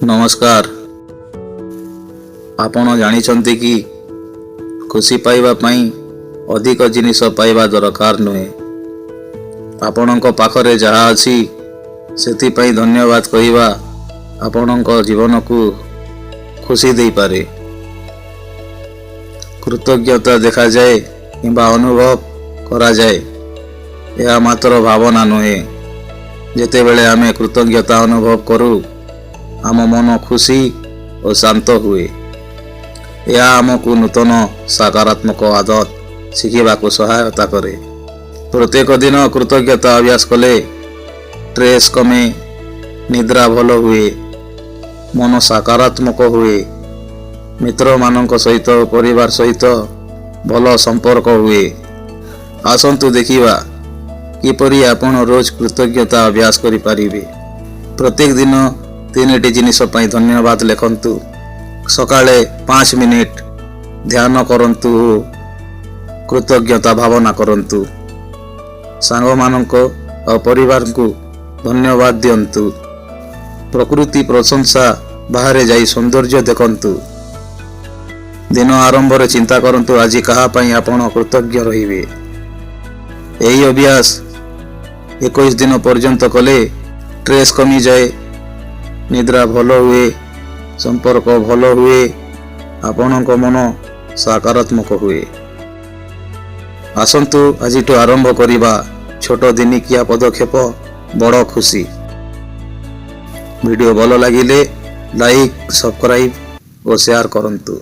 नमस्कार। आपण जानिछंती कि खुशी पाइबा पई अधिक जिनिस पाइबा दरकार नुहे। आपणक पाखरे जहा अछि सेति पई धन्यवाद कहिबा आपणक जीवन को खुशी दे पारे। कृतज्ञता देखा जाए किंबा अनुभव करा जाए यह मात्र भावना नुहे। जेतेबेले आमे कृतज्ञता अनुभव करू आम मन खुशी और शांत हुए। यह आमको नूतन सकारात्मक आदत शिखा सहायता करे। प्रत्येक दिन कृतज्ञता अभ्यास कले स्ट्रेस कमे, निद्रा भल हुए, मन सकारात्मक हुए, मित्र मानक सहित परिवार सहित भल संपर्क हुए। आसंतु देखिबा किपरि आपण रोज कृतज्ञता अभ्यास करि पारिबे। प्रत्येक दिन 3टी जिनिस पई धन्यवाद लेखंतु। सकाळे 5 मिनिट ध्यान करंतु, कृतज्ञता भावना करंतु। सांग मानक और परिवार को धन्यवाद दियंतु। प्रकृति प्रशंसा बाहरे जाई सौंदर्य देखंतु। दिन आरंभ रे चिंता करंतु आज कहा पई आपण कृतज्ञ रहिबे। एही अभ्यास 21 दिन पर्यंत कले स्ट्रेस कमी जाए, निद्रा भल हुए, संपर्क भल हुए, आपणक मन सकारात्मक हुए। आसंतु आजिठु आरंभ करिबा छोट दिनिकिया पदक्षेप बड़ खुशी। वीडियो भल लागिले लाइक, सब्सक्राइब और शेयर करंतु।